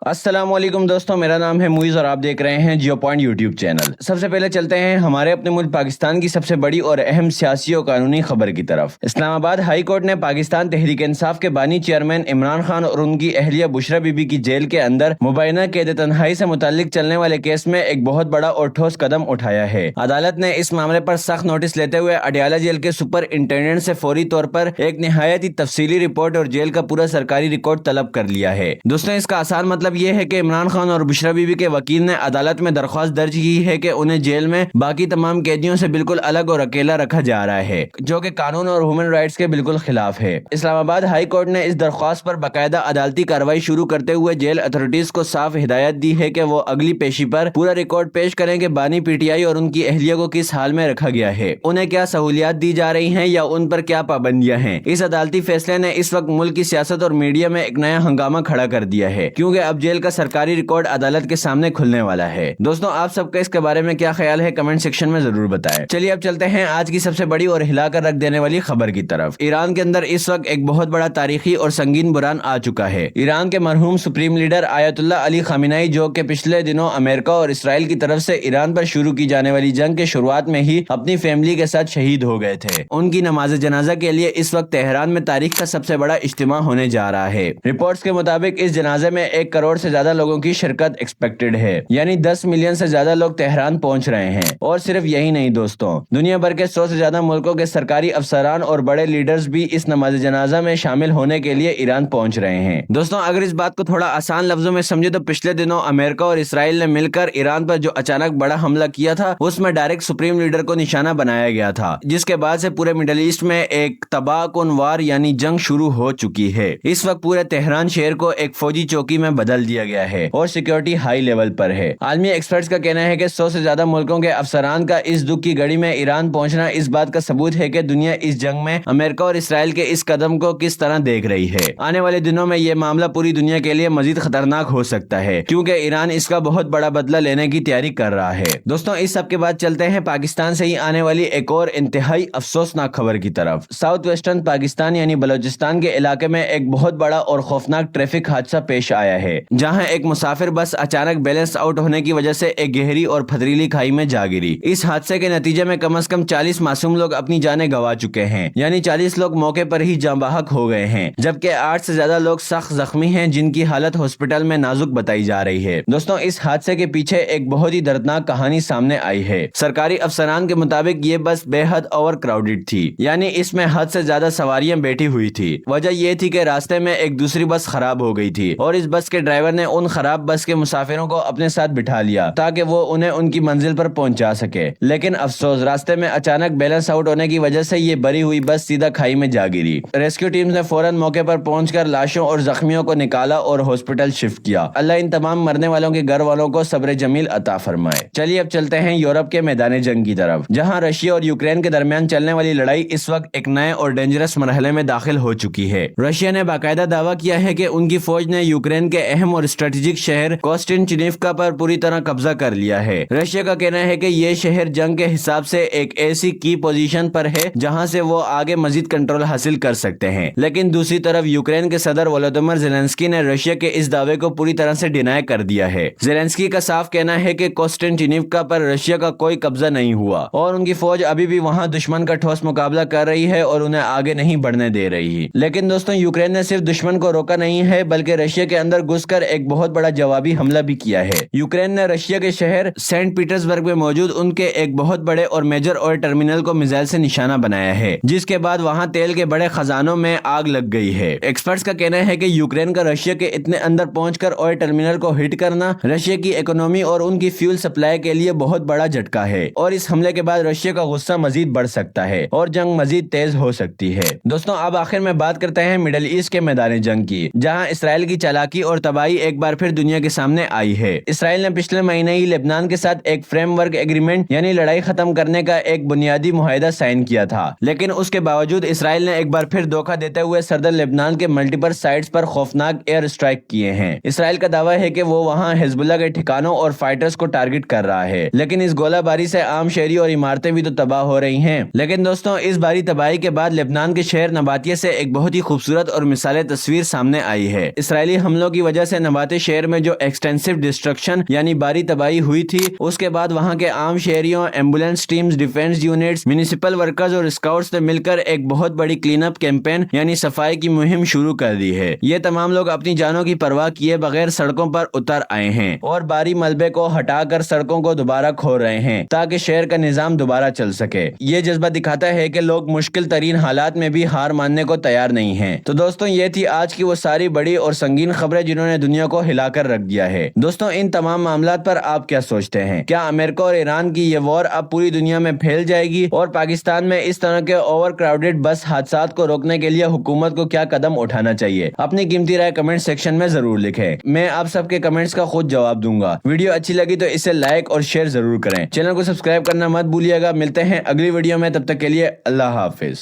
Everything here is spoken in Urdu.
السلام علیکم دوستوں، میرا نام ہے موئز اور آپ دیکھ رہے ہیں جیو پوائنٹ یوٹیوب چینل۔ سب سے پہلے چلتے ہیں ہمارے اپنے ملک پاکستان کی سب سے بڑی اور اہم سیاسی اور قانونی خبر کی طرف۔ اسلام آباد ہائی کورٹ نے پاکستان تحریک انصاف کے بانی چیئرمین عمران خان اور ان کی اہلیہ بشرا بی بی کی جیل کے اندر مبینہ قید تنہائی سے متعلق چلنے والے کیس میں ایک بہت بڑا اور ٹھوس قدم اٹھایا ہے۔ عدالت نے اس معاملے پر سخت نوٹس لیتے ہوئے اڈیالہ جیل کے سپر انٹینڈنٹ سے فوری طور پر ایک نہایت ہی تفصیلی رپورٹ اور جیل کا پورا سرکاری ریکارڈ طلب کر لیا ہے۔ دوستوں، اس کا آسان مطلب یہ ہے کہ عمران خان اور بشرا بی بی کے وکیل نے عدالت میں درخواست درج کی ہے کہ انہیں جیل میں باقی تمام قیدیوں سے بالکل الگ اور اکیلا رکھا جا رہا ہے، جو کہ قانون اور ہیومن رائٹس کے بالکل خلاف ہے۔ اسلام آباد ہائی کورٹ نے اس درخواست پر باقاعدہ عدالتی کارروائی شروع کرتے ہوئے جیل اتھارٹیز کو صاف ہدایت دی ہے کہ وہ اگلی پیشی پر پورا ریکارڈ پیش کریں کہ بانی پی ٹی آئی اور ان کی اہلیہ کو کس حال میں رکھا گیا ہے، انہیں کیا سہولیات دی جا رہی ہیں یا ان پر کیا پابندیاں ہیں۔ اس عدالتی فیصلے نے اس وقت ملک کی سیاست اور میڈیا میں ایک نیا ہنگامہ کھڑا کر دیا ہے، کیونکہ اب جیل کا سرکاری ریکارڈ عدالت کے سامنے کھلنے والا ہے۔ دوستوں، آپ سب کا اس کے بارے میں کیا خیال ہے کمنٹ سیکشن میں ضرور بتائیں۔ چلیے اب چلتے ہیں آج کی سب سے بڑی اور ہلا کر رکھ دینے والی خبر کی طرف۔ ایران کے اندر اس وقت ایک بہت بڑا تاریخی اور سنگین بحران آ چکا ہے۔ ایران کے مرحوم سپریم لیڈر آیت اللہ علی خامنئی، جو کہ پچھلے دنوں امریکہ اور اسرائیل کی طرف سے ایران پر شروع کی جانے والی جنگ کے شروعات میں ہی اپنی فیملی کے ساتھ شہید ہو گئے تھے، ان کی نماز جنازہ کے لیے اس وقت تہران میں تاریخ کا سب سے بڑا اجتماع ہونے جا رہا ہے۔ رپورٹس کے مطابق اس جنازے میں 1 کروڑ سے زیادہ لوگوں کی شرکت ایکسپیکٹڈ ہے، یعنی 10 ملین سے زیادہ لوگ تہران پہنچ رہے ہیں۔ اور صرف یہی نہیں دوستوں، دنیا بھر کے 100 سے زیادہ ملکوں کے سرکاری افسران اور بڑے لیڈرز بھی اس نماز جنازہ میں شامل ہونے کے لیے ایران پہنچ رہے ہیں۔ دوستوں، اگر اس بات کو تھوڑا آسان لفظوں میں سمجھے تو پچھلے دنوں امریکہ اور اسرائیل نے مل کر ایران پر جو اچانک بڑا حملہ کیا تھا، اس میں ڈائریکٹ سپریم لیڈر کو نشانہ بنایا گیا تھا، جس کے بعد سے پورے مڈل ایسٹ میں ایک تباہ کن وار یعنی جنگ شروع ہو چکی ہے۔ اس وقت پورے تہران شہر کو ایک فوجی چوکی میں بدل دیا گیا ہے اور سیکیورٹی ہائی لیول پر ہے۔ عالمی ایکسپرٹس کا کہنا ہے کہ 100 سے زیادہ ملکوں کے افسران کا اس دکھ کی گھڑی میں ایران پہنچنا اس بات کا ثبوت ہے کہ دنیا اس جنگ میں امریکہ اور اسرائیل کے اس قدم کو کس طرح دیکھ رہی ہے۔ آنے والے دنوں میں یہ معاملہ پوری دنیا کے لیے مزید خطرناک ہو سکتا ہے، کیونکہ ایران اس کا بہت بڑا بدلہ لینے کی تیاری کر رہا ہے۔ دوستوں، اس سب کے بعد چلتے ہیں پاکستان سے ہی آنے والی ایک اور انتہائی افسوسناک خبر کی طرف۔ ساؤتھ ویسٹرن پاکستان یعنی بلوچستان کے علاقے میں ایک بہت بڑا اور خوفناک ٹریفک حادثہ پیش آیا ہے، جہاں ایک مسافر بس اچانک بیلنس آؤٹ ہونے کی وجہ سے ایک گہری اور پتھریلی کھائی میں جا گری۔ اس حادثے کے نتیجے میں کم از کم 40 معصوم لوگ اپنی جانیں گنوا چکے ہیں، یعنی 40 لوگ موقع پر ہی جاں بحق ہو گئے ہیں، جبکہ 8 سے زیادہ لوگ سخت زخمی ہیں، جن کی حالت ہاسپٹل میں نازک بتائی جا رہی ہے۔ دوستوں، اس حادثے کے پیچھے ایک بہت ہی دردناک کہانی سامنے آئی ہے۔ سرکاری افسران کے مطابق یہ بس بے حد اوور کراؤڈڈ تھی، یعنی اس میں حد سے زیادہ سواریاں بیٹھی ہوئی تھی۔ وجہ یہ تھی کہ راستے میں ایک دوسری بس خراب ہو گئی تھی اور اس بس کے ڈرائیور نے ان خراب بس کے مسافروں کو اپنے ساتھ بٹھا لیا تاکہ وہ انہیں ان کی منزل پر پہنچا سکے، لیکن افسوس راستے میں اچانک بیلنس آؤٹ ہونے کی وجہ سے یہ بری ہوئی بس سیدھا کھائی میں جا گری۔ ریسکیو ٹیمز نے فوراً موقع پر پہنچ کر لاشوں اور زخمیوں کو نکالا اور ہاسپٹل شفٹ کیا۔ اللہ ان تمام مرنے والوں کے گھر والوں کو صبر جمیل عطا فرمائے۔ چلیے اب چلتے ہیں یورپ کے میدان جنگ کی طرف، جہاں رشیا اور یوکرین کے درمیان چلنے والی لڑائی اس وقت ایک نئے اور ڈینجرس مرحلے میں داخل ہو چکی ہے۔ رشیا نے باقاعدہ دعویٰ کیا ہے کہ ان کی فوج نے یوکرین کے اہم اور اسٹریٹجک شہر کوسٹنچنیوکا پر پوری طرح قبضہ کر لیا ہے۔ رشیا کا کہنا ہے کہ یہ شہر جنگ کے حساب سے ایک ایسی کی پوزیشن پر ہے جہاں سے وہ آگے مزید کنٹرول حاصل کر سکتے ہیں، لیکن دوسری طرف یوکرین کے صدر ولودیمر زیلنسکی نے رشیا کے اس دعوے کو پوری طرح سے ڈینائی کر دیا ہے۔ زیلنسکی کا صاف کہنا ہے کہ کوسٹنچنیوکا پر رشیا کا کوئی قبضہ نہیں ہوا اور ان کی فوج ابھی بھی وہاں دشمن کا ٹھوس مقابلہ کر رہی ہے اور انہیں آگے نہیں بڑھنے دے رہی۔ لیکن دوستوں، یوکرین نے صرف دشمن کو روکا نہیں ہے بلکہ رشیا کے اندر گھس کر ایک بہت بڑا جوابی حملہ بھی کیا ہے۔ یوکرین نے رشیا کے شہر سینٹ پیٹرزبرگ میں موجود ان کے ایک بہت بڑے اور میجر آئل ٹرمینل کو میزائل سے نشانہ بنایا ہے، جس کے بعد وہاں تیل کے بڑے خزانوں میں آگ لگ گئی ہے۔ ایکسپرٹس کا کہنا ہے کہ یوکرین کا رشیا کے اتنے اندر پہنچ کر آئل ٹرمینل کو ہٹ کرنا رشیا کی اکنومی اور ان کی فیول سپلائی کے لیے بہت بڑا جھٹکا ہے، اور اس حملے کے بعد رشیا کا غصہ مزید بڑھ سکتا ہے اور جنگ مزید تیز ہو سکتی ہے۔ دوستوں، اب آخر میں بات کرتے ہیں مڈل ایسٹ کے میدان جنگ کی، جہاں اسرائیل کی چالاکی اور تباہی ایک بار پھر دنیا کے سامنے آئی ہے۔ اسرائیل نے پچھلے مہینے ہی لبنان کے ساتھ ایک فریم ورک ایگریمنٹ یعنی لڑائی ختم کرنے کا ایک بنیادی معاہدہ سائن کیا تھا، لیکن اس کے باوجود اسرائیل نے ایک بار پھر دھوکہ دیتے ہوئے صدر لبنان کے ملٹیپل سائٹس پر خوفناک ایئر اسٹرائک کیے ہیں۔ اسرائیل کا دعویٰ ہے کہ وہ وہاں حزب اللہ کے ٹھکانوں اور فائٹرز کو ٹارگٹ کر رہا ہے، لیکن اس گولہ باری سے عام شہری اور عمارتیں بھی تو تباہ ہو رہی ہیں۔ لیکن دوستوں، اس باری تباہی کے بعد لبنان کے شہر نباتیہ سے ایک بہت ہی خوبصورت اور مثالی تصویر سامنے آئی ہے۔ اسرائیلی حملوں کی وجہ سے سے نواتے شہر میں جو ایکسٹینسو ڈسٹرکشن یعنی باری تباہی ہوئی تھی، اس کے بعد وہاں کے عام شہریوں، ambulance teams, defence units, municipal workers اور اسکاؤٹس نے مل کر ایک بہت بڑی کلین اپ کیمپین یعنی صفائی کی مہم شروع کر دی ہے۔ یہ تمام لوگ اپنی جانوں کی پرواہ کیے بغیر سڑکوں پر اتر آئے ہیں اور باری ملبے کو ہٹا کر سڑکوں کو دوبارہ کھول رہے ہیں تاکہ شہر کا نظام دوبارہ چل سکے۔ یہ جذبہ دکھاتا ہے کہ لوگ مشکل ترین حالات میں بھی ہار ماننے کو تیار نہیں ہیں۔ تو دوستوں، یہ تھی آج کی وہ ساری بڑی اور سنگین خبریں جنہوں نے دنیا کو ہلا کر رکھ دیا ہے۔ دوستوں، ان تمام معاملات پر آپ کیا سوچتے ہیں؟ کیا امریکہ اور ایران کی یہ وار اب پوری دنیا میں پھیل جائے گی؟ اور پاکستان میں اس طرح کے اوور کراؤڈڈ بس حادثات کو روکنے کے لیے حکومت کو کیا قدم اٹھانا چاہیے؟ اپنی قیمتی رائے کمنٹ سیکشن میں ضرور لکھیں۔ میں آپ سب کے کمنٹس کا خود جواب دوں گا۔ ویڈیو اچھی لگی تو اسے لائک اور شیئر ضرور کریں۔ چینل کو سبسکرائب کرنا مت بھولیے گا۔ ملتے ہیں اگلی ویڈیو میں، تب تک کے لیے اللہ حافظ۔